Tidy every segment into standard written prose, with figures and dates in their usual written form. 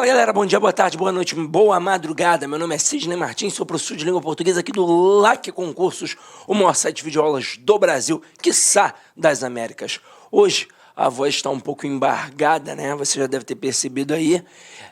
Fala galera, bom dia, boa tarde, boa noite, boa madrugada. Meu nome é Sidney Martins, sou professor de língua portuguesa aqui do LAC Concursos, o maior site de videoaulas do Brasil, quiçá das Américas. Hoje a voz está um pouco embargada, né? Você já deve ter percebido aí.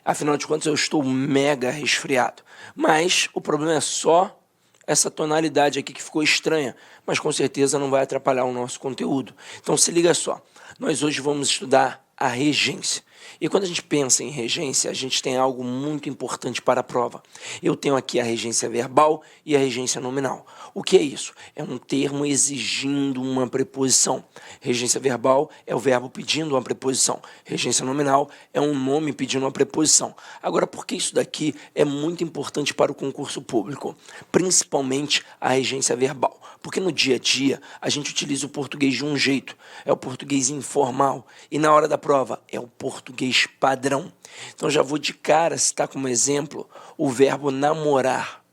Afinal de contas, eu estou mega resfriado. Mas o problema é só essa tonalidade aqui que ficou estranha, mas com certeza não vai atrapalhar o nosso conteúdo. Então se liga só, nós hoje vamos estudar a regência. E quando a gente pensa em regência, a gente tem algo muito importante para a prova. Eu tenho aqui a regência verbal e a regência nominal. O que é isso? É um termo exigindo uma preposição. Regência verbal é o verbo pedindo uma preposição. Regência nominal é um nome pedindo uma preposição. Agora, por que isso daqui é muito importante para o concurso público? Principalmente a regência verbal. Porque no dia a dia a gente utiliza o português de um jeito, é o português informal, e na hora da prova é o português padrão. Então já vou de cara citar como exemplo o verbo namorar.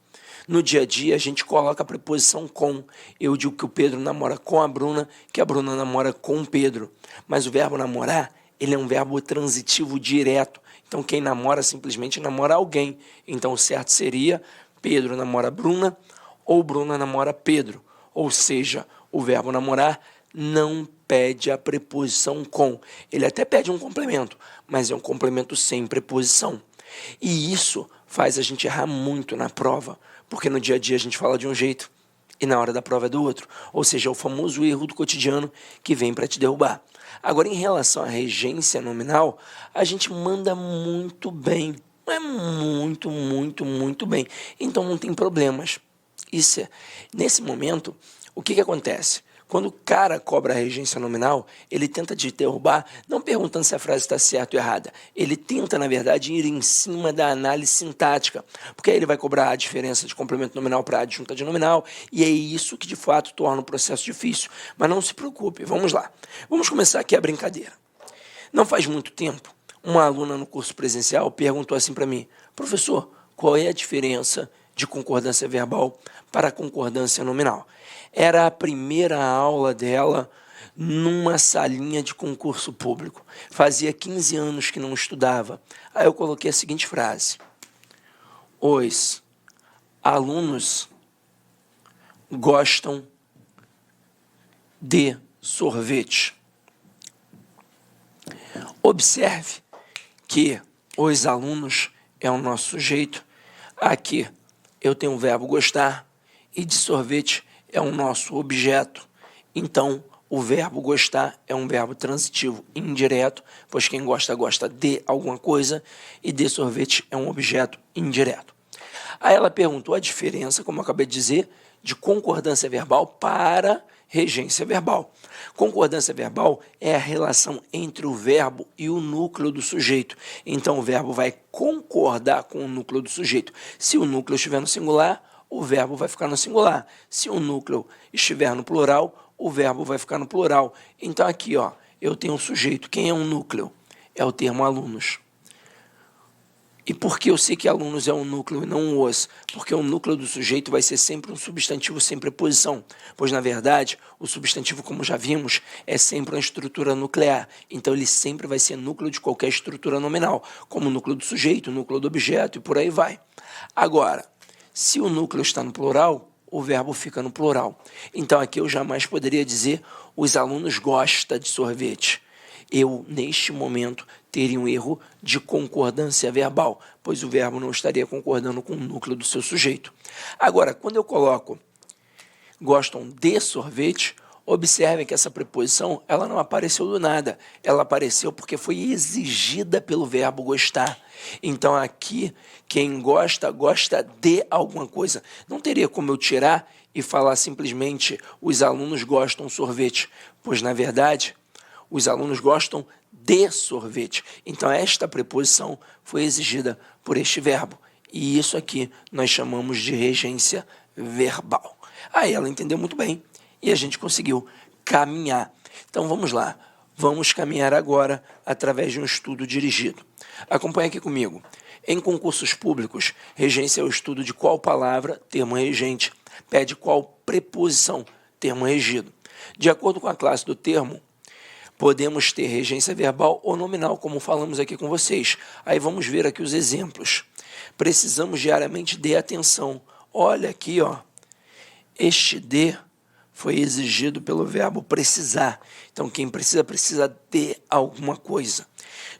No dia a dia a gente coloca a preposição com. Eu digo que o Pedro namora com a Bruna, que a Bruna namora com o Pedro. Mas o verbo namorar, ele é um verbo transitivo direto. Então quem namora simplesmente namora alguém. Então o certo seria Pedro namora Bruna ou Bruna namora Pedro. Ou seja, o verbo namorar não pede a preposição com. Ele até pede um complemento, mas é um complemento sem preposição. E isso faz a gente errar muito na prova, porque no dia a dia a gente fala de um jeito e na hora da prova é do outro. Ou seja, é o famoso erro do cotidiano que vem para te derrubar. Agora, em relação à regência nominal, a gente manda muito bem. É muito bem. Então não tem problemas. Nesse momento, o que acontece? Quando o cara cobra a regência nominal, ele tenta te derrubar, não perguntando se a frase está certa ou errada. Ele tenta, na verdade, ir em cima da análise sintática, porque aí ele vai cobrar a diferença de complemento nominal para a adjunta de nominal, e é isso que, de fato, torna o processo difícil. Mas não se preocupe, vamos lá. Vamos começar aqui a brincadeira. Não faz muito tempo, uma aluna no curso presencial perguntou assim para mim: professor, qual é a diferença de concordância verbal para concordância nominal? Era a primeira aula dela numa salinha de concurso público. Fazia 15 anos que não estudava. Aí eu coloquei a seguinte frase: os alunos gostam de sorvete. Observe que os alunos é o nosso sujeito. Aqui eu tenho o verbo gostar e de sorvete é o nosso objeto. Então, o verbo gostar é um verbo transitivo indireto, pois quem gosta, gosta de alguma coisa, e de sorvete é um objeto indireto. Aí ela perguntou a diferença, como eu acabei de dizer, de concordância verbal para regência verbal. Concordância verbal é a relação entre o verbo e o núcleo do sujeito. Então, o verbo vai concordar com o núcleo do sujeito. Se o núcleo estiver no singular, o verbo vai ficar no singular. Se o núcleo estiver no plural, o verbo vai ficar no plural. Então, aqui, ó, eu tenho um sujeito. Quem é um núcleo? É o termo alunos. E por que eu sei que alunos é um núcleo e não um os? Porque o núcleo do sujeito vai ser sempre um substantivo sem preposição, pois, na verdade, o substantivo, como já vimos, é sempre uma estrutura nuclear. Então, ele sempre vai ser núcleo de qualquer estrutura nominal, como o núcleo do sujeito, o núcleo do objeto e por aí vai. Agora, se o núcleo está no plural, o verbo fica no plural. Então, aqui eu jamais poderia dizer os alunos gostam de sorvete. Eu, neste momento, teria um erro de concordância verbal, pois o verbo não estaria concordando com o núcleo do seu sujeito. Agora, quando eu coloco gostam de sorvete, observem que essa preposição ela não apareceu do nada, ela apareceu porque foi exigida pelo verbo gostar. Então aqui, quem gosta, gosta de alguma coisa. Não teria como eu tirar e falar simplesmente os alunos gostam sorvete, pois na verdade os alunos gostam de sorvete. Então esta preposição foi exigida por este verbo. E isso aqui nós chamamos de regência verbal. Aí ela entendeu muito bem e a gente conseguiu caminhar. Então vamos lá, vamos caminhar agora através de um estudo dirigido. Acompanhe aqui comigo. Em concursos públicos, regência é o estudo de qual palavra, termo regente, pede qual preposição, termo regido. De acordo com a classe do termo, podemos ter regência verbal ou nominal, como falamos aqui com vocês. Aí vamos ver aqui os exemplos. Precisamos diariamente de atenção. Olha aqui, ó. Este de foi exigido pelo verbo precisar. Então, quem precisa, precisa de alguma coisa.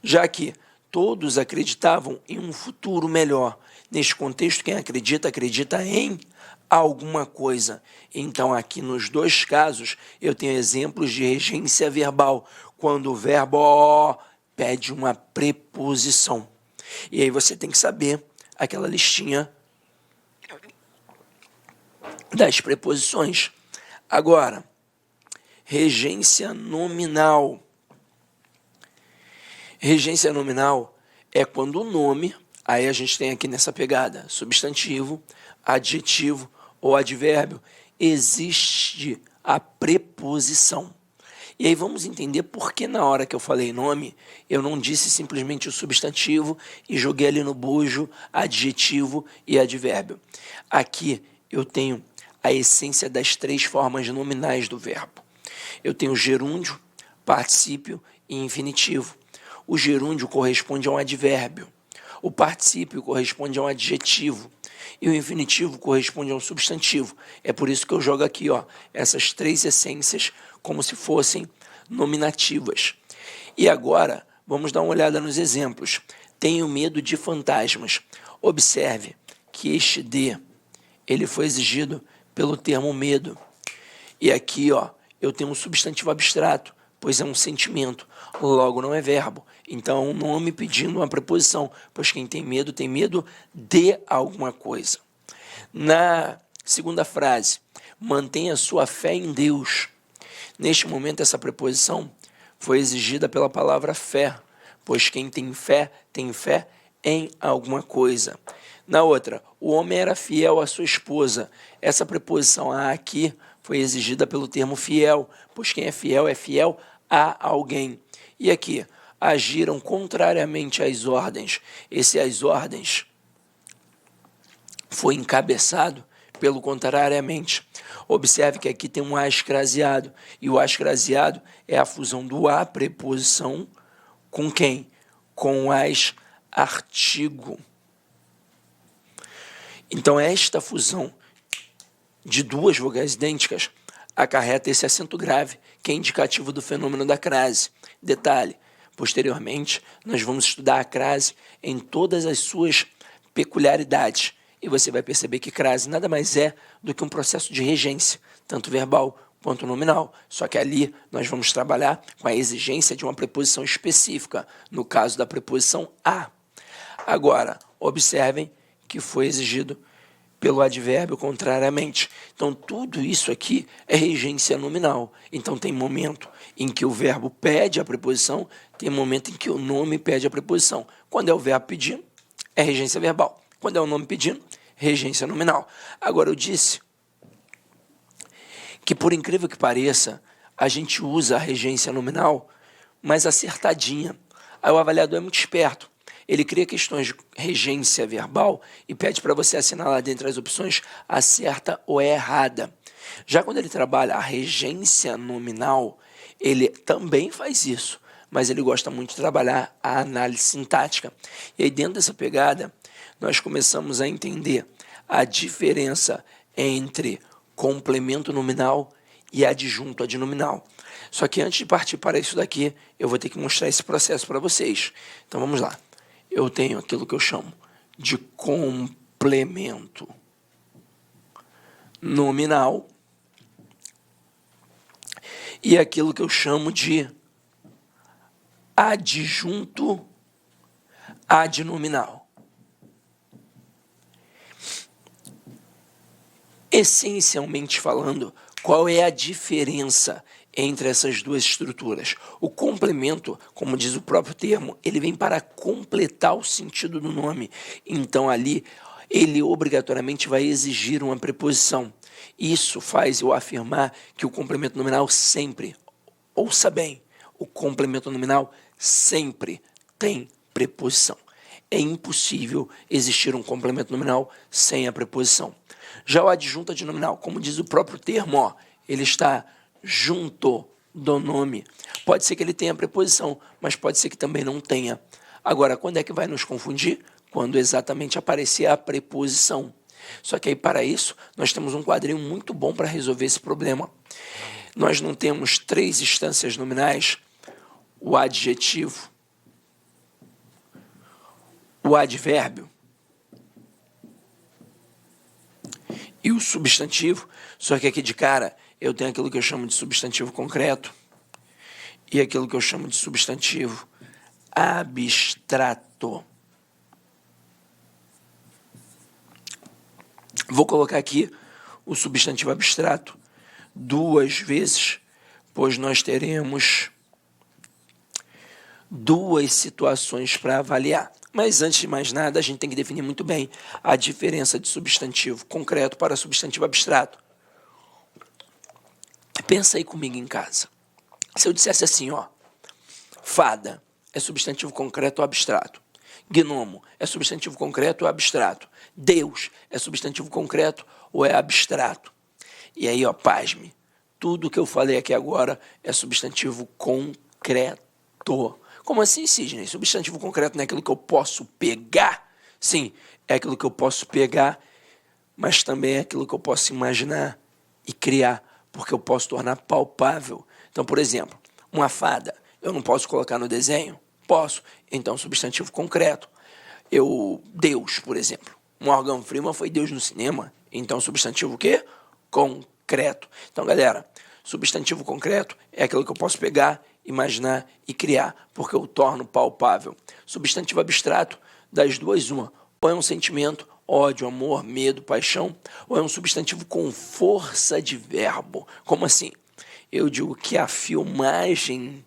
Já que todos acreditavam em um futuro melhor. Neste contexto, quem acredita, acredita em alguma coisa. Então, aqui nos dois casos, eu tenho exemplos de regência verbal, quando o verbo pede uma preposição. E aí você tem que saber aquela listinha das preposições. Agora, regência nominal. Regência nominal é quando o nome, aí a gente tem aqui nessa pegada, substantivo, adjetivo ou advérbio, existe a preposição. E aí vamos entender por que na hora que eu falei nome, eu não disse simplesmente o substantivo e joguei ali no bojo adjetivo e advérbio. Aqui eu tenho a essência das três formas nominais do verbo. Eu tenho gerúndio, particípio e infinitivo. O gerúndio corresponde a um advérbio. O particípio corresponde a um adjetivo. E o infinitivo corresponde a um substantivo. É por isso que eu jogo aqui, ó, essas três essências como se fossem nominativas. E agora, vamos dar uma olhada nos exemplos. Tenho medo de fantasmas. Observe que este de, ele foi exigido pelo termo medo. E aqui, ó, eu tenho um substantivo abstrato, pois é um sentimento, logo não é verbo. Então, é um nome pedindo uma preposição, pois quem tem medo de alguma coisa. Na segunda frase, mantenha sua fé em Deus. Neste momento, essa preposição foi exigida pela palavra fé, pois quem tem fé em alguma coisa. Na outra, o homem era fiel à sua esposa. Essa preposição a aqui foi exigida pelo termo fiel, pois quem é fiel a alguém. E aqui, agiram contrariamente às ordens. Esse às ordens foi encabeçado pelo contrariamente. Observe que aqui tem um a escraseado, e o a escraseado é a fusão do a preposição com quem? Com as artigo. Então, esta fusão de duas vogais idênticas acarreta esse acento grave, que é indicativo do fenômeno da crase. Detalhe, posteriormente, nós vamos estudar a crase em todas as suas peculiaridades, e você vai perceber que crase nada mais é do que um processo de regência, tanto verbal quanto nominal, só que ali nós vamos trabalhar com a exigência de uma preposição específica, no caso da preposição a. Agora, observem que foi exigido pelo advérbio contrariamente. Então, tudo isso aqui é regência nominal. Então, tem momento em que o verbo pede a preposição, tem momento em que o nome pede a preposição. Quando é o verbo pedindo, é regência verbal. Quando é o nome pedindo, regência nominal. Agora, eu disse que, por incrível que pareça, a gente usa a regência nominal mais acertadinha. Aí o avaliador é muito esperto. Ele cria questões de regência verbal e pede para você assinalar dentre as opções a certa ou a errada. Já quando ele trabalha a regência nominal, ele também faz isso, mas ele gosta muito de trabalhar a análise sintática. E aí, dentro dessa pegada, nós começamos a entender a diferença entre complemento nominal e adjunto adnominal. Só que antes de partir para isso daqui, eu vou ter que mostrar esse processo para vocês. Então, vamos lá. Eu tenho aquilo que eu chamo de complemento nominal e aquilo que eu chamo de adjunto adnominal. Essencialmente falando, qual é a diferença entre essas duas estruturas? O complemento, como diz o próprio termo, ele vem para completar o sentido do nome. Então, ali, ele obrigatoriamente vai exigir uma preposição. Isso faz eu afirmar que o complemento nominal sempre, ouça bem, o complemento nominal sempre tem preposição. É impossível existir um complemento nominal sem a preposição. Já o adjunto adnominal, como diz o próprio termo, ó, ele está junto do nome. Pode ser que ele tenha preposição, mas pode ser que também não tenha. Agora, quando é que vai nos confundir? Quando exatamente aparecer a preposição. Só que aí, para isso, nós temos um quadrinho muito bom para resolver esse problema. Nós não temos 3 instâncias nominais, o adjetivo, o advérbio e o substantivo, só que aqui de cara eu tenho aquilo que eu chamo de substantivo concreto e aquilo que eu chamo de substantivo abstrato. Vou colocar aqui o substantivo abstrato 2 vezes, pois nós teremos 2 situações para avaliar. Mas antes de mais nada, a gente tem que definir muito bem a diferença de substantivo concreto para substantivo abstrato. Pensa aí comigo em casa. Se eu dissesse assim, ó, fada é substantivo concreto ou abstrato? Gnomo é substantivo concreto ou abstrato? Deus é substantivo concreto ou é abstrato? E aí, ó, pasme, tudo que eu falei aqui agora é substantivo concreto. Como assim, Sidney? Substantivo concreto não é aquilo que eu posso pegar? Sim, é aquilo que eu posso pegar, mas também é aquilo que eu posso imaginar e criar, porque eu posso tornar palpável. Então, por exemplo, uma fada, eu não posso colocar no desenho? Posso. Então, substantivo concreto. Deus, por exemplo. Morgan Freeman foi Deus no cinema. Então, substantivo o quê? Concreto. Então, galera, substantivo concreto é aquilo que eu posso pegar, imaginar e criar, porque eu torno palpável. Substantivo abstrato, das duas, uma. Ou é um sentimento, ódio, amor, medo, paixão, ou é um substantivo com força de verbo. Como assim? Eu digo que a filmagem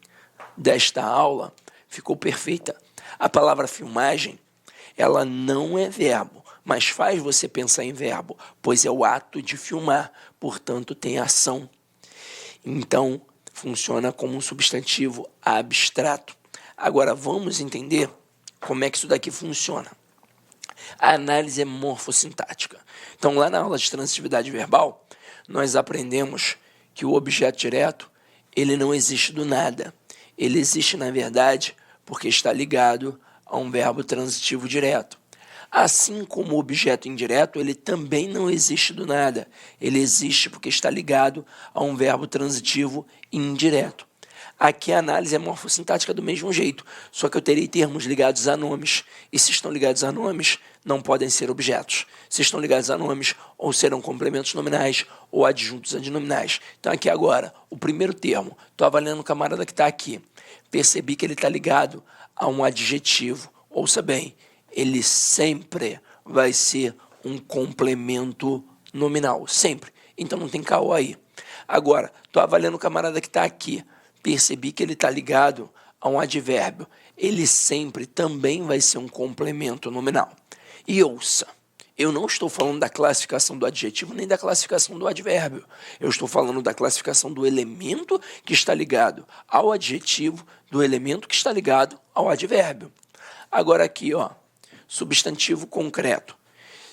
desta aula ficou perfeita. A palavra filmagem, ela não é verbo, mas faz você pensar em verbo, pois é o ato de filmar, portanto tem ação. Então, funciona como um substantivo abstrato. Agora, vamos entender como é que isso daqui funciona. A análise é morfossintática. Então, lá na aula de transitividade verbal, nós aprendemos que o objeto direto, ele não existe do nada. Ele existe, na verdade, porque está ligado a um verbo transitivo direto. Assim como o objeto indireto, ele também não existe do nada. Ele existe porque está ligado a um verbo transitivo indireto. Aqui a análise é morfossintática do mesmo jeito, só que eu terei termos ligados a nomes. E se estão ligados a nomes, não podem ser objetos. Se estão ligados a nomes, ou serão complementos nominais ou adjuntos adnominais. Então aqui agora, o primeiro termo, estou avaliando o camarada que está aqui. Percebi que ele está ligado a um adjetivo. Ouça bem, ele sempre vai ser um complemento nominal, sempre. Então não tem caô aí. Agora, estou avaliando o camarada que está aqui. Percebi que ele está ligado a um advérbio. Ele sempre também vai ser um complemento nominal. E ouça, eu não estou falando da classificação do adjetivo nem da classificação do advérbio. Eu estou falando da classificação do elemento que está ligado ao adjetivo, do elemento que está ligado ao advérbio. Agora aqui, ó, substantivo concreto.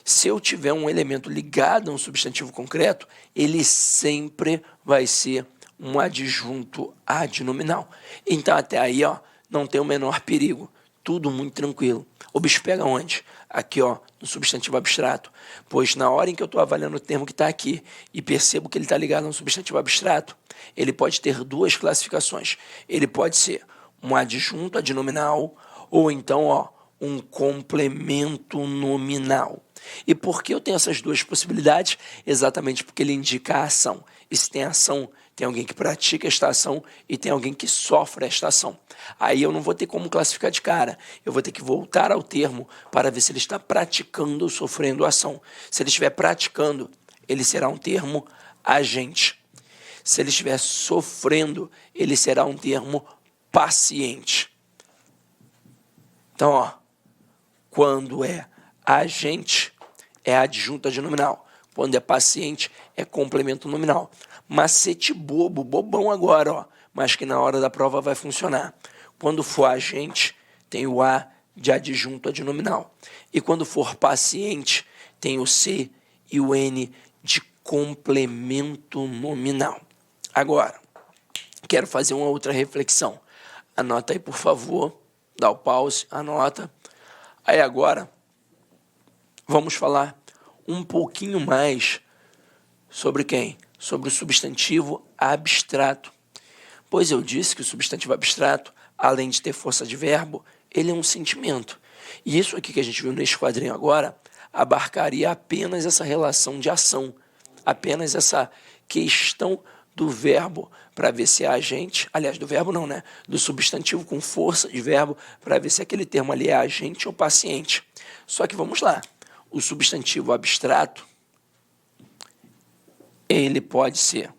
Se eu tiver um elemento ligado a um substantivo concreto, ele sempre vai ser um adjunto adnominal. Então, até aí, ó, não tem o menor perigo. Tudo muito tranquilo. O bicho pega onde? Aqui, ó, no substantivo abstrato. Pois na hora em que eu estou avaliando o termo que está aqui e percebo que ele está ligado a um substantivo abstrato, ele pode ter 2 classificações. Ele pode ser um adjunto adnominal ou então, ó, um complemento nominal. E por que eu tenho essas 2 possibilidades? Exatamente porque ele indica a ação. E se tem ação, tem alguém que pratica esta ação e tem alguém que sofre esta ação. Aí eu não vou ter como classificar de cara. Eu vou ter que voltar ao termo para ver se ele está praticando ou sofrendo a ação. Se ele estiver praticando, ele será um termo agente. Se ele estiver sofrendo, ele será um termo paciente. Então, ó, quando é agente, é adjunto adnominal. Quando é paciente, é complemento nominal. Macete bobo, bobão agora, ó, mas que na hora da prova vai funcionar. Quando for agente, tem o A de adjunto adnominal. E quando for paciente, tem o C e o N de complemento nominal. Agora, quero fazer uma outra reflexão. Anota aí, por favor, dá o pause, anota. Aí agora, vamos falar um pouquinho mais sobre quem? Sobre o substantivo abstrato. Pois eu disse que o substantivo abstrato, além de ter força de verbo, ele é um sentimento. E isso aqui que a gente viu neste quadrinho agora, abarcaria apenas essa relação de ação, apenas essa questão do verbo, para ver se é agente, aliás, do verbo não, né? Do substantivo com força de verbo, para ver se aquele termo ali é agente ou paciente. Só que vamos lá, o substantivo abstrato, ele pode ser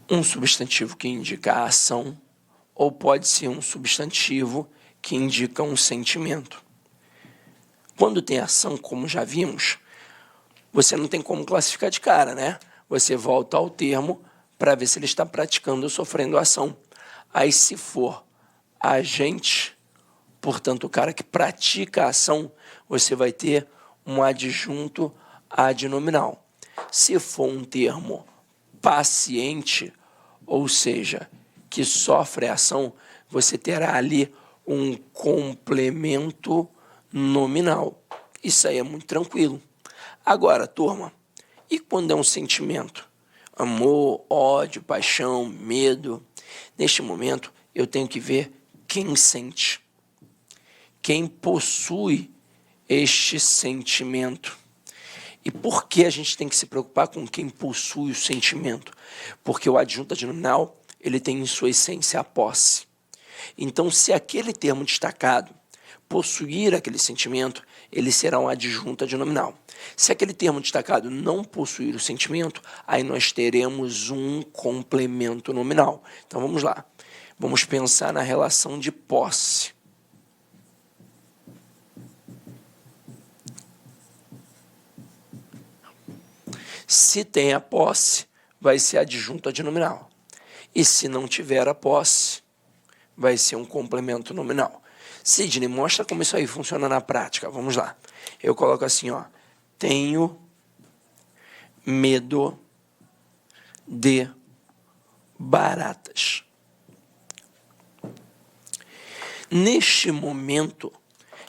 um substantivo que indica a ação, ou pode ser um substantivo que indica um sentimento. Quando tem ação, como já vimos, você não tem como classificar de cara, né? Você volta ao termo para ver se ele está praticando ou sofrendo ação. Aí, se for agente, portanto, o cara que pratica a ação, você vai ter um adjunto adnominal. Se for um termo paciente, ou seja, que sofre a ação, você terá ali um complemento nominal. Isso aí é muito tranquilo. Agora, turma, e quando é um sentimento? Amor, ódio, paixão, medo. Neste momento, eu tenho que ver quem sente, quem possui este sentimento. E por que a gente tem que se preocupar com quem possui o sentimento? Porque o adjunto adnominal, ele tem em sua essência a posse. Então, se aquele termo destacado possuir aquele sentimento, ele será um adjunto adnominal. Se aquele termo destacado não possuir o sentimento, aí nós teremos um complemento nominal. Então, vamos lá. Vamos pensar na relação de posse. Se tem a posse, vai ser adjunto adnominal. E se não tiver a posse, vai ser um complemento nominal. Sidney, mostra como isso aí funciona na prática. Vamos lá. Eu coloco assim, ó. Tenho medo de baratas. Neste momento,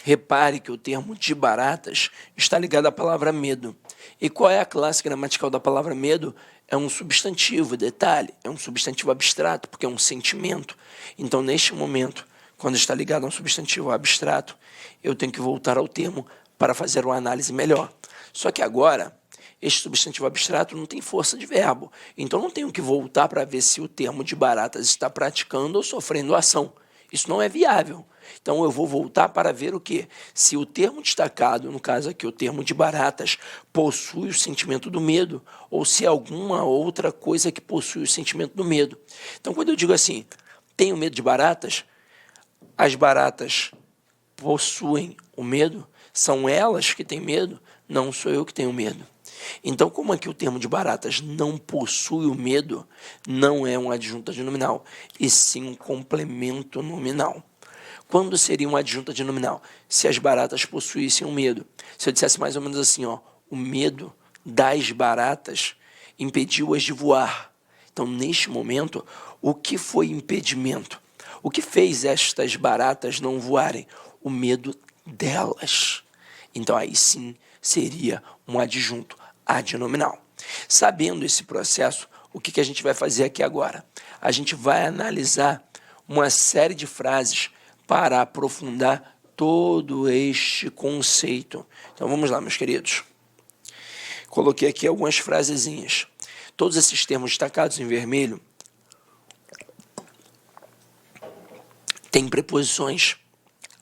repare que o termo de baratas está ligado à palavra medo. E qual é a classe gramatical da palavra medo? É um substantivo, detalhe, é um substantivo abstrato, porque é um sentimento. Então, neste momento, quando está ligado a um substantivo abstrato, eu tenho que voltar ao termo para fazer uma análise melhor. Só que agora, este substantivo abstrato não tem força de verbo. Então, não tenho que voltar para ver se o termo de baratas está praticando ou sofrendo ação. Isso não é viável. Então, eu vou voltar para ver o quê? Se o termo destacado, no caso aqui o termo de baratas, possui o sentimento do medo, ou se é alguma outra coisa que possui o sentimento do medo. Então, quando eu digo assim, tenho medo de baratas, as baratas possuem o medo? São elas que têm medo? Não sou eu que tenho medo. Então, como aqui o termo de baratas não possui o medo, não é um adjunto adnominal, e sim um complemento nominal. Quando seria um adjunto adnominal? Se as baratas possuíssem o medo. Se eu dissesse mais ou menos assim, ó, o medo das baratas impediu-as de voar. Então, neste momento, o que foi impedimento? O que fez estas baratas não voarem? O medo delas. Então, aí sim, seria um adjunto adnominal. Sabendo esse processo, o que a gente vai fazer aqui agora? A gente vai analisar uma série de frases para aprofundar todo este conceito. Então, vamos lá, meus queridos. Coloquei aqui algumas frasezinhas. Todos esses termos destacados em vermelho têm preposições,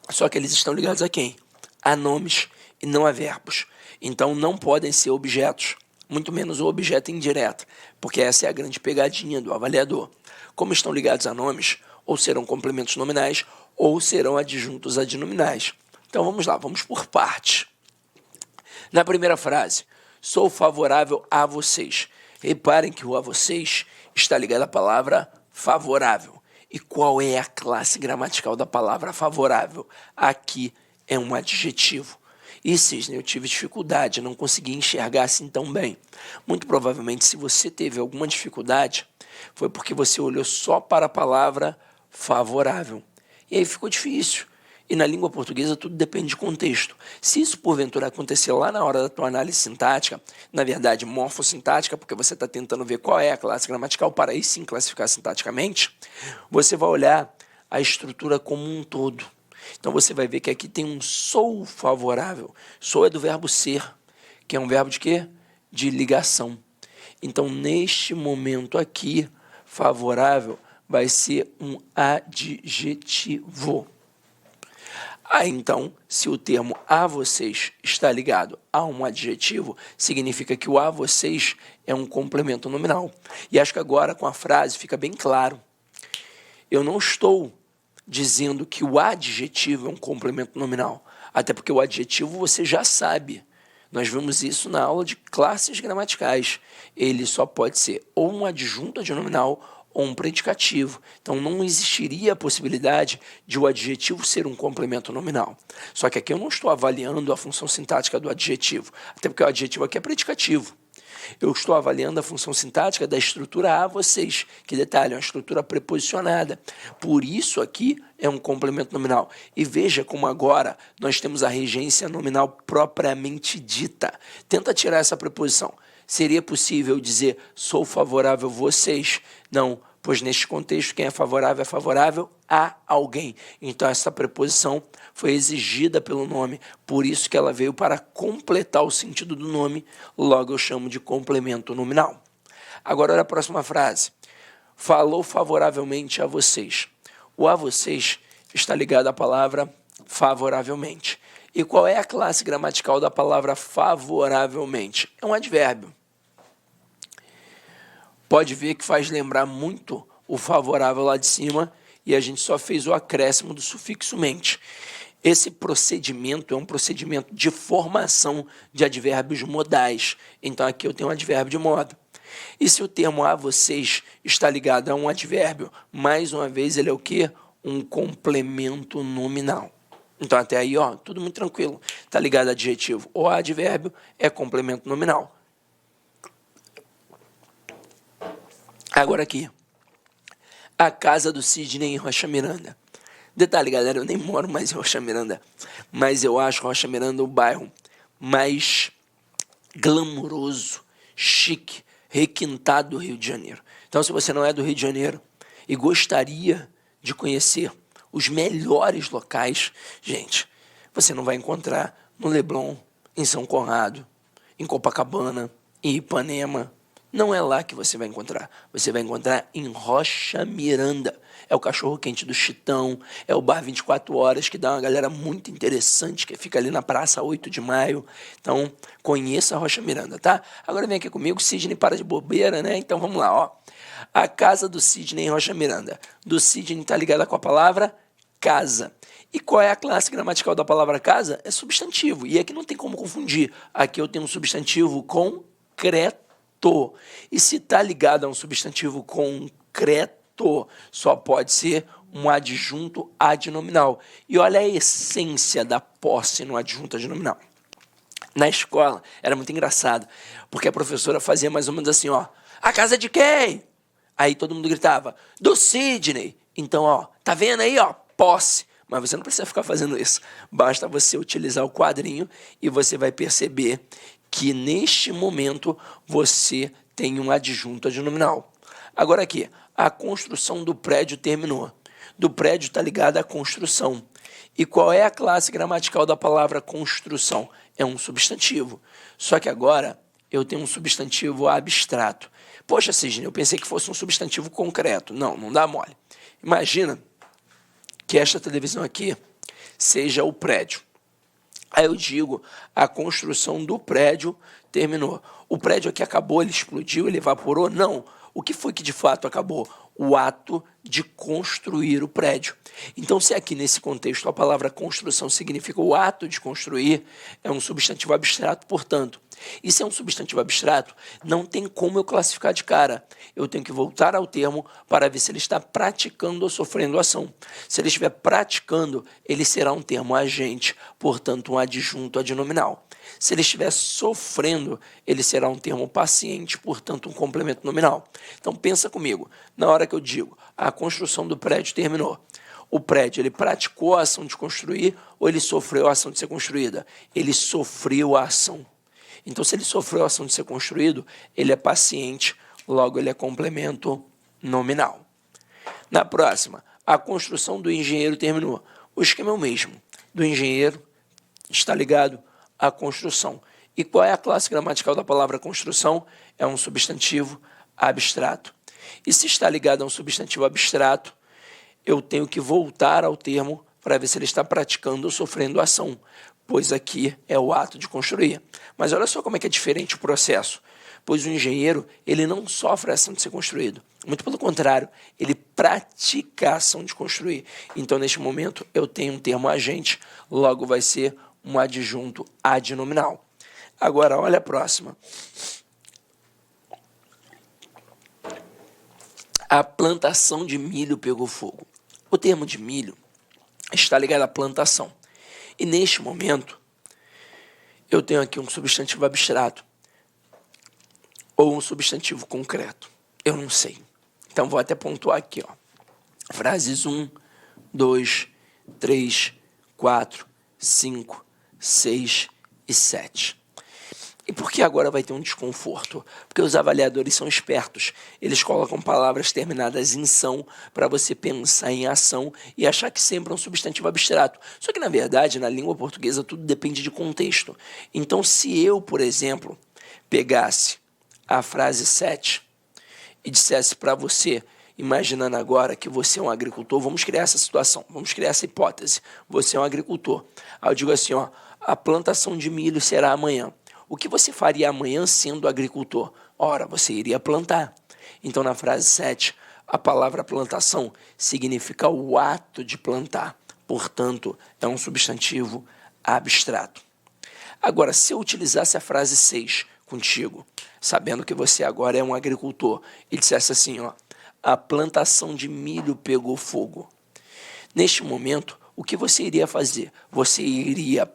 só que eles estão ligados a quem? A nomes e não a verbos. Então, não podem ser objetos, muito menos o objeto indireto, porque essa é a grande pegadinha do avaliador. Como estão ligados a nomes, ou serão complementos nominais, ou serão adjuntos adnominais. Então, vamos lá, vamos por partes. Na primeira frase, sou favorável a vocês. Reparem que o a vocês está ligado à palavra favorável. E qual é a classe gramatical da palavra favorável? Aqui é um adjetivo. E, Cisne, eu tive dificuldade, não consegui enxergar assim tão bem. Muito provavelmente, se você teve alguma dificuldade, foi porque você olhou só para a palavra favorável. E aí ficou difícil. E na língua portuguesa tudo depende de contexto. Se isso porventura acontecer lá na hora da tua análise sintática, na verdade morfossintática, porque você está tentando ver qual é a classe gramatical para aí sim classificar sintaticamente, você vai olhar a estrutura como um todo. Então você vai ver que aqui tem um sou favorável. Sou é do verbo ser, que é um verbo de quê? De ligação. Então neste momento aqui, favorável vai ser um adjetivo. Aí, então, se o termo a vocês está ligado a um adjetivo, significa que o a vocês é um complemento nominal. E acho que agora, com a frase, fica bem claro. Eu não estou dizendo que o adjetivo é um complemento nominal, até porque o adjetivo você já sabe. Nós vimos isso na aula de classes gramaticais. Ele só pode ser ou um adjunto adnominal ou um predicativo. Então, não existiria a possibilidade de o adjetivo ser um complemento nominal. Só que aqui eu não estou avaliando a função sintática do adjetivo, até porque o adjetivo aqui é predicativo. Eu estou avaliando a função sintática da estrutura a vocês, que detalhe, é uma estrutura preposicionada. Por isso aqui é um complemento nominal. E veja como agora nós temos a regência nominal propriamente dita. Tenta tirar essa preposição. Seria possível dizer sou favorável a vocês? Não, pois neste contexto quem é favorável a alguém. Então essa preposição foi exigida pelo nome, por isso que ela veio para completar o sentido do nome, logo eu chamo de complemento nominal. Agora olha a próxima frase. Falou favoravelmente a vocês. O a vocês está ligado à palavra favoravelmente. E qual é a classe gramatical da palavra favoravelmente? É um advérbio. Pode ver que faz lembrar muito o favorável lá de cima e a gente só fez o acréscimo do sufixo mente. Esse procedimento é um procedimento de formação de advérbios modais. Então aqui eu tenho um advérbio de modo. E se o termo a vocês está ligado a um advérbio, mais uma vez ele é o quê? Um complemento nominal. Então até aí, ó, tudo muito tranquilo. Está ligado a adjetivo ou a advérbio, é complemento nominal. Agora aqui, a casa do Sidney em Rocha Miranda. Detalhe, galera, eu nem moro mais em Rocha Miranda, mas eu acho Rocha Miranda o bairro mais glamouroso, chique, requintado do Rio de Janeiro. Então, se você não é do Rio de Janeiro e gostaria de conhecer os melhores locais, gente, você não vai encontrar no Leblon, em São Conrado, em Copacabana, em Ipanema. Não é lá que você vai encontrar. Você vai encontrar em Rocha Miranda. É o cachorro-quente do Chitão, é o bar 24 horas, que dá uma galera muito interessante, que fica ali na Praça 8 de Maio. Então, conheça a Rocha Miranda, tá? Agora vem aqui comigo, Sidney para de bobeira, né? Então, vamos lá, ó. A casa do Sidney em Rocha Miranda. Do Sidney está ligada com a palavra casa. E qual é a classe gramatical da palavra casa? É substantivo. E aqui não tem como confundir. Aqui eu tenho um substantivo concreto. E se está ligado a um substantivo concreto, só pode ser um adjunto adnominal. E olha a essência da posse no adjunto adnominal. Na escola, era muito engraçado, porque a professora fazia mais ou menos assim, ó, a casa de quem? Aí todo mundo gritava, do Sidney. Então, ó, tá vendo aí, ó, posse. Mas você não precisa ficar fazendo isso. Basta você utilizar o quadrinho e você vai perceber que neste momento você tem um adjunto adnominal. Agora aqui, a construção do prédio terminou. Do prédio está ligada à construção. E qual é a classe gramatical da palavra construção? É um substantivo. Só que agora eu tenho um substantivo abstrato. Poxa, Sidney, eu pensei que fosse um substantivo concreto. Não, não dá mole. Imagina que esta televisão aqui seja o prédio. Aí eu digo, a construção do prédio terminou. O prédio aqui acabou, ele explodiu, ele evaporou? Não. O que foi que de fato acabou? O ato de construir o prédio. Então, se aqui nesse contexto a palavra construção significa o ato de construir, é um substantivo abstrato, portanto, E se é um substantivo abstrato, não tem como eu classificar de cara. Eu tenho que voltar ao termo para ver se ele está praticando ou sofrendo ação. Se ele estiver praticando, ele será um termo agente, portanto um adjunto adnominal. Se ele estiver sofrendo, ele será um termo paciente, portanto um complemento nominal. Então pensa comigo, na hora que eu digo a construção do prédio terminou, o prédio ele praticou a ação de construir ou ele sofreu a ação de ser construída? Ele sofreu a ação. Então, se ele sofreu a ação de ser construído, ele é paciente, logo ele é complemento nominal. Na próxima, a construção do engenheiro terminou. O esquema é o mesmo. Do engenheiro está ligado à construção. E qual é a classe gramatical da palavra construção? É um substantivo abstrato. E se está ligado a um substantivo abstrato, eu tenho que voltar ao termo para ver se ele está praticando ou sofrendo ação, pois aqui é o ato de construir. Mas olha só como é que é diferente o processo, pois o engenheiro ele não sofre a ação de ser construído, muito pelo contrário, ele pratica a ação de construir. Então, neste momento, eu tenho um termo agente, logo vai ser um adjunto adnominal. Agora, olha a próxima. A plantação de milho pegou fogo. O termo de milho está ligado à plantação. E neste momento, eu tenho aqui um substantivo abstrato ou um substantivo concreto. Eu não sei. Então, vou até pontuar aqui. Frases 1, 2, 3, 4, 5, 6 e 7. E por que agora vai ter um desconforto? Porque os avaliadores são espertos. Eles colocam palavras terminadas em "são" para você pensar em ação e achar que sempre é um substantivo abstrato. Só que, na verdade, na língua portuguesa, tudo depende de contexto. Então, se eu, por exemplo, pegasse a frase 7 e dissesse para você, imaginando agora que você é um agricultor, vamos criar essa situação, vamos criar essa hipótese. Você é um agricultor. Aí eu digo assim, a plantação de milho será amanhã. O que você faria amanhã sendo agricultor? Ora, você iria plantar. Então, na frase 7, a palavra plantação significa o ato de plantar. Portanto, é um substantivo abstrato. Agora, se eu utilizasse a frase 6 contigo, sabendo que você agora é um agricultor, e dissesse assim, a plantação de milho pegou fogo. Neste momento, o que você iria fazer? Você iria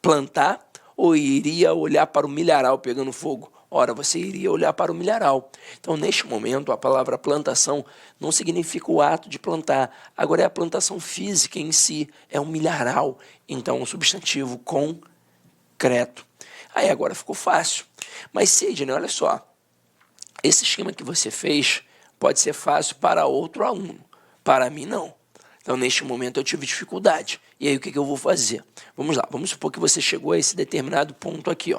plantar ou iria olhar para o milharal pegando fogo? Ora, você iria olhar para o milharal. Então, neste momento, a palavra plantação não significa o ato de plantar. Agora, é a plantação física em si, é um milharal. Então, é um substantivo concreto. Aí, agora ficou fácil. Mas, Sidney, olha só. Esse esquema que você fez pode ser fácil para outro aluno. Para mim, não. Então, neste momento, eu tive dificuldade. E aí, o que eu vou fazer? Vamos lá, vamos supor que você chegou a esse determinado ponto aqui.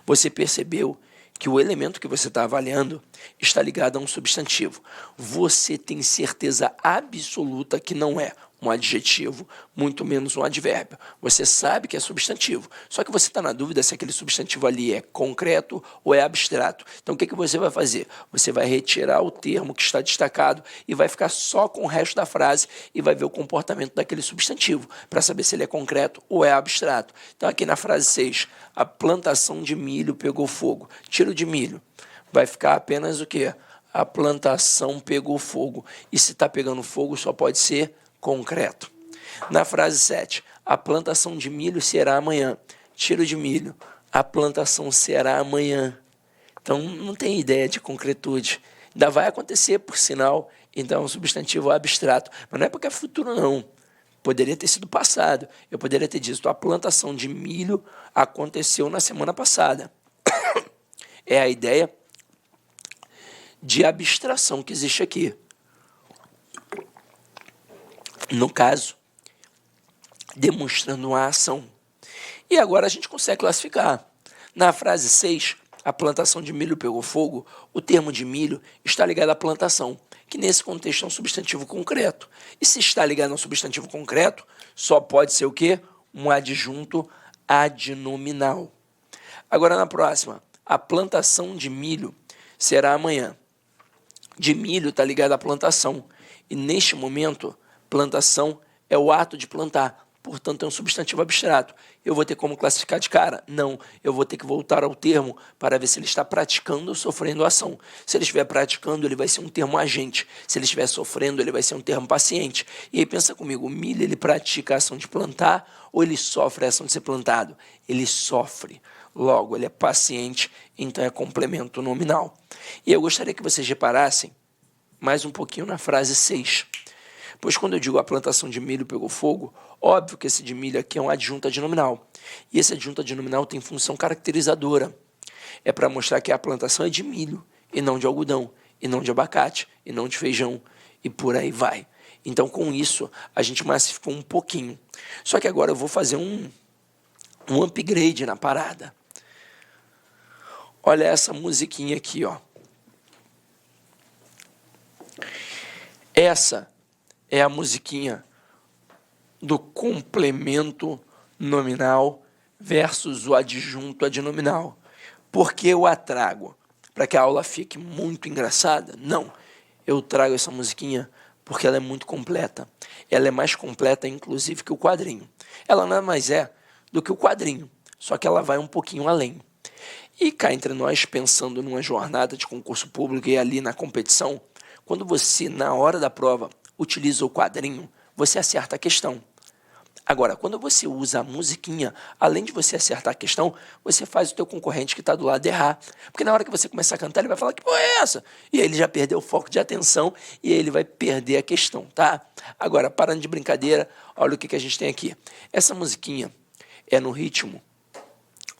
Você percebeu que o elemento que você está avaliando está ligado a um substantivo. Você tem certeza absoluta que não é um adjetivo, muito menos um advérbio. Você sabe que é substantivo, só que você está na dúvida se aquele substantivo ali é concreto ou é abstrato. Então, o que você vai fazer? Você vai retirar o termo que está destacado e vai ficar só com o resto da frase e vai ver o comportamento daquele substantivo, para saber se ele é concreto ou é abstrato. Então, aqui na frase 6, a plantação de milho pegou fogo. Tira o de milho. Vai ficar apenas o quê? A plantação pegou fogo. E se está pegando fogo, só pode ser concreto. Na frase 7, a plantação de milho será amanhã. Tiro de milho. A plantação será amanhã. Então, não tem ideia de concretude. Ainda vai acontecer, por sinal, então é um substantivo abstrato. Mas não é porque é futuro, não. Poderia ter sido passado. Eu poderia ter dito, a plantação de milho aconteceu na semana passada. É a ideia de abstração que existe aqui. No caso, demonstrando uma ação. E agora a gente consegue classificar. Na frase 6, a plantação de milho pegou fogo, o termo de milho está ligado à plantação, que nesse contexto é um substantivo concreto. E se está ligado a um substantivo concreto, só pode ser o quê? Um adjunto adnominal. Agora, na próxima, a plantação de milho será amanhã. De milho está ligado à plantação. E neste momento, plantação é o ato de plantar. portanto é um substantivo abstrato. Eu vou ter como classificar de cara? Não. Eu vou ter que voltar ao termo para ver se ele está praticando ou sofrendo a ação. Se ele estiver praticando, ele vai ser um termo agente. Se ele estiver sofrendo, ele vai ser um termo paciente. E aí pensa comigo, o milho ele pratica a ação de plantar ou ele sofre a ação de ser plantado? Ele sofre. Logo, ele é paciente, então é complemento nominal. E eu gostaria que vocês reparassem mais um pouquinho na frase 6. Pois quando eu digo a plantação de milho pegou fogo, óbvio que esse de milho aqui é um adjunto adnominal. E esse adjunto adnominal tem função caracterizadora. É para mostrar que a plantação é de milho, e não de algodão, e não de abacate, e não de feijão, e por aí vai. Então, com isso, a gente massificou um pouquinho. Só que agora eu vou fazer um upgrade na parada. Olha essa musiquinha aqui, ó. Essa é a musiquinha do complemento nominal versus o adjunto adnominal. Por que eu a trago? Para que a aula fique muito engraçada? Não. Eu trago essa musiquinha porque ela é muito completa. Ela é mais completa, inclusive, que o quadrinho. Ela nada mais é do que o quadrinho, só que ela vai um pouquinho além. E cá entre nós, pensando numa jornada de concurso público e ali na competição, quando você, na hora da prova, utiliza o quadrinho, você acerta a questão. Agora, quando você usa a musiquinha, além de você acertar a questão, você faz o teu concorrente que está do lado errar. Porque na hora que você começar a cantar, ele vai falar, que porra é essa? E aí ele já perdeu o foco de atenção e aí ele vai perder a questão, tá? Agora, parando de brincadeira, olha o que a gente tem aqui. Essa musiquinha é no ritmo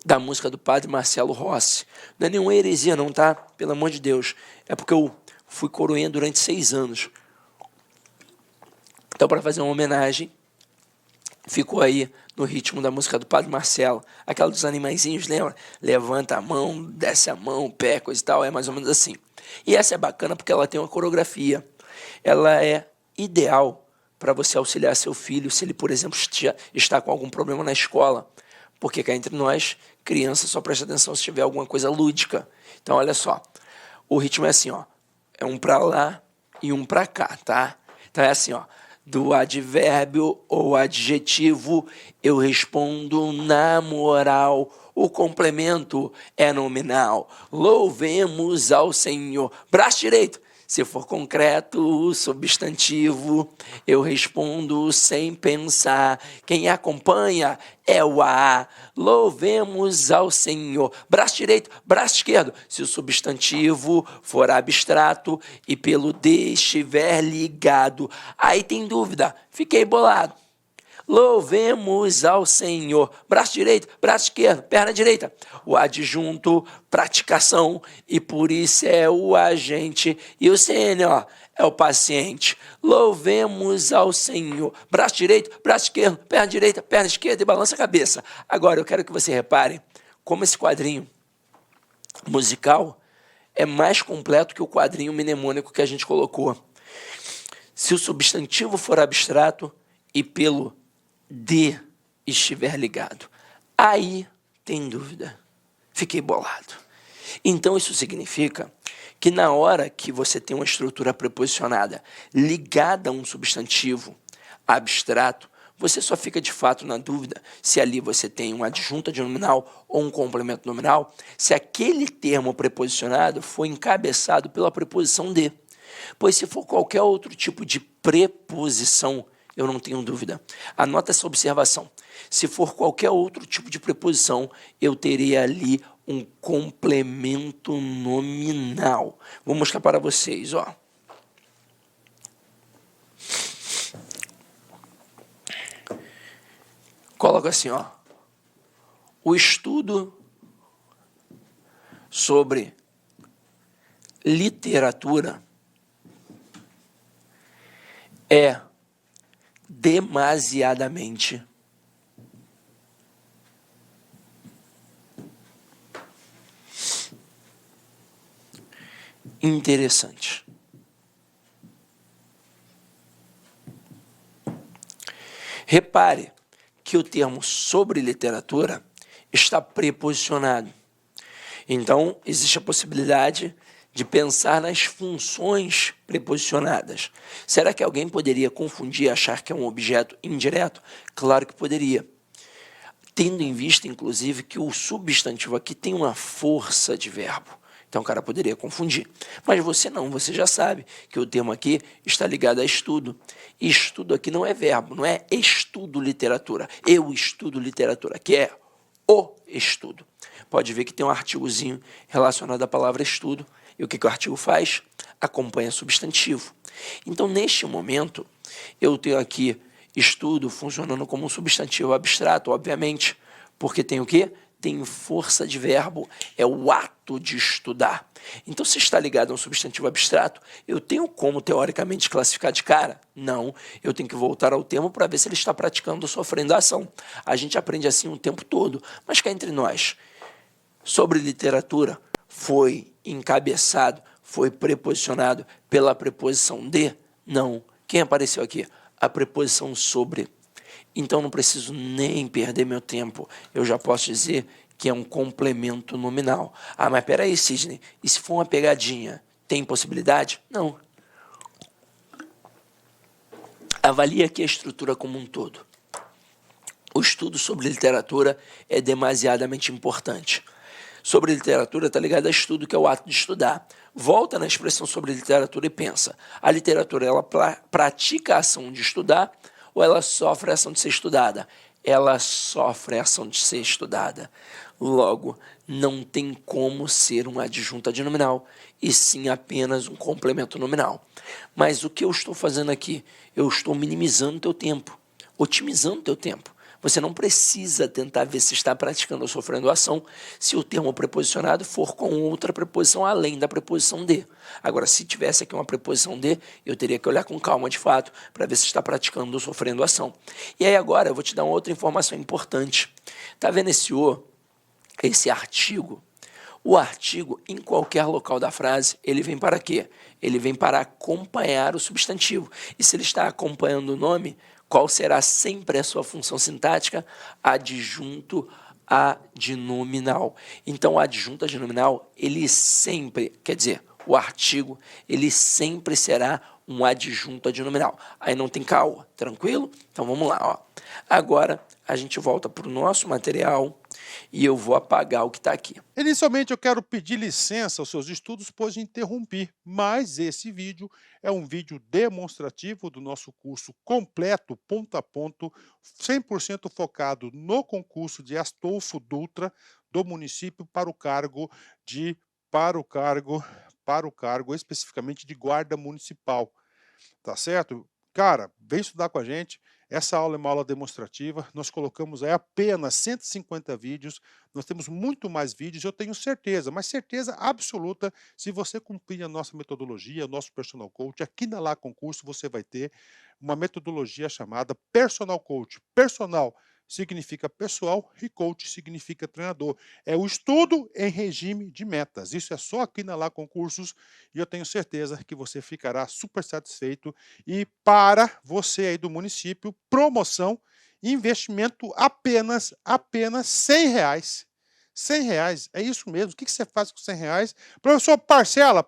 da música do Padre Marcelo Rossi. Não é nenhuma heresia não, tá? Pelo amor de Deus. É porque eu fui coroinha durante 6 anos. Então, para fazer uma homenagem, ficou aí no ritmo da música do Padre Marcelo. Aquela dos animaizinhos, lembra? Levanta a mão, desce a mão, o pé, coisa e tal. É mais ou menos assim. E essa é bacana porque ela tem uma coreografia. Ela é ideal para você auxiliar seu filho se ele, por exemplo, está com algum problema na escola. Porque cá entre nós, criança só presta atenção se tiver alguma coisa lúdica. Então, olha só. O ritmo é assim, ó. É um para lá e um para cá, tá? Então é assim, ó. Do advérbio ou adjetivo, eu respondo na moral. O complemento é nominal. Louvemos ao Senhor. Braço direito. Se for concreto, o substantivo, eu respondo sem pensar. Quem acompanha é o A. Louvemos ao Senhor. Braço direito, braço esquerdo. Se o substantivo for abstrato e pelo D estiver ligado. Aí tem dúvida, fiquei bolado. Louvemos ao Senhor. Braço direito, braço esquerdo, perna direita. O adjunto, praticação, e por isso é o agente. E o CN, ó, é o paciente. Louvemos ao Senhor. Braço direito, braço esquerdo, perna direita, perna esquerda e balança a cabeça. Agora, eu quero que você repare como esse quadrinho musical é mais completo que o quadrinho mnemônico que a gente colocou. Se o substantivo for abstrato e pelo D estiver ligado, aí tem dúvida. Fiquei bolado. Então, isso significa que na hora que você tem uma estrutura preposicionada ligada a um substantivo abstrato, você só fica de fato na dúvida se ali você tem um adjunto adnominal ou um complemento nominal, se aquele termo preposicionado foi encabeçado pela preposição de. Pois se for qualquer outro tipo de preposição, eu não tenho dúvida. Anota essa observação. Se for qualquer outro tipo de preposição, eu teria ali um complemento nominal. Vou mostrar para vocês, ó. Coloca assim, ó. O estudo sobre literatura é demasiadamente interessante. Repare que o termo sobre literatura está preposicionado. Então, existe a possibilidade de pensar nas funções preposicionadas. Será que alguém poderia confundir e achar que é um objeto indireto? Claro que poderia. Tendo em vista, inclusive, que o substantivo aqui tem uma força de verbo. Então, o cara poderia confundir. Mas você não, você já sabe que o termo aqui está ligado a estudo. E estudo aqui não é verbo, não é estudo literatura. Eu estudo literatura, que é o estudo. Pode ver que tem um artigozinho relacionado à palavra estudo. E o que o artigo faz? Acompanha substantivo. Então, neste momento, eu tenho aqui estudo funcionando como um substantivo abstrato, obviamente, porque tem o quê? Tem força de verbo, é o ato de estudar. Então, se está ligado a um substantivo abstrato, eu tenho como, teoricamente, classificar de cara? Não, eu tenho que voltar ao termo para ver se ele está praticando ou sofrendo a ação. A gente aprende assim o tempo todo, mas cá entre nós, sobre literatura, foi encabeçado, foi preposicionado pela preposição de? Não. Quem apareceu aqui? A preposição sobre. Então não preciso nem perder meu tempo. Eu já posso dizer que é um complemento nominal. Ah, mas peraí, Sidney, e se for uma pegadinha, tem possibilidade? Não. Avalie aqui a estrutura como um todo. O estudo sobre literatura é demasiadamente importante. Sobre literatura está ligado a estudo, que é o ato de estudar. Volta na expressão sobre literatura e pensa. A literatura, ela pratica a ação de estudar ou ela sofre a ação de ser estudada? Ela sofre a ação de ser estudada. Logo, não tem como ser um adjunto adnominal, e sim apenas um complemento nominal. Mas o que eu estou fazendo aqui? Eu estou minimizando o teu tempo, otimizando o teu tempo. Você não precisa tentar ver se está praticando ou sofrendo ação se o termo preposicionado for com outra preposição além da preposição de. Agora, se tivesse aqui uma preposição de, eu teria que olhar com calma de fato para ver se está praticando ou sofrendo ação. E aí agora eu vou te dar uma outra informação importante. Está vendo esse artigo? O artigo, em qualquer local da frase, ele vem para quê? Ele vem para acompanhar o substantivo. E se ele está acompanhando o nome, qual será sempre a sua função sintática? Adjunto adnominal. Então, o adjunto adnominal, ele sempre, quer dizer, o artigo, ele sempre será um adjunto adnominal. Aí não tem caô, tranquilo? Então, vamos lá, ó. Agora, a gente volta para o nosso material e eu vou apagar o que está aqui. Inicialmente eu quero pedir licença aos seus estudos, pois interrompi, mas esse vídeo é um vídeo demonstrativo do nosso curso completo, ponto a ponto, 100% focado no concurso de Astolfo Dutra do município para o cargo especificamente de guarda municipal. Tá certo? Cara, vem estudar com a gente. Essa aula é uma aula demonstrativa. Nós colocamos aí apenas 150 vídeos. Nós temos muito mais vídeos, eu tenho certeza, mas certeza absoluta, se você cumprir a nossa metodologia, o nosso personal coach, aqui na Lá Concurso você vai ter uma metodologia chamada Personal Coach. Personal significa pessoal e coach significa treinador. É o estudo em regime de metas. Isso é só aqui na Lá Concursos e eu tenho certeza que você ficará super satisfeito. E para você aí do município, promoção, investimento apenas R$ 100. R$ 100, é isso mesmo. O que você faz com R$ 100? Professor, parcela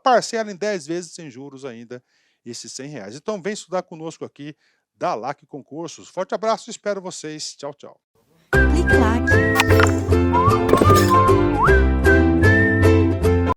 em 10 vezes sem juros ainda, esses R$ 100. Então vem estudar conosco aqui da LAC Concursos. Forte abraço, espero vocês. Tchau, tchau. Clique like.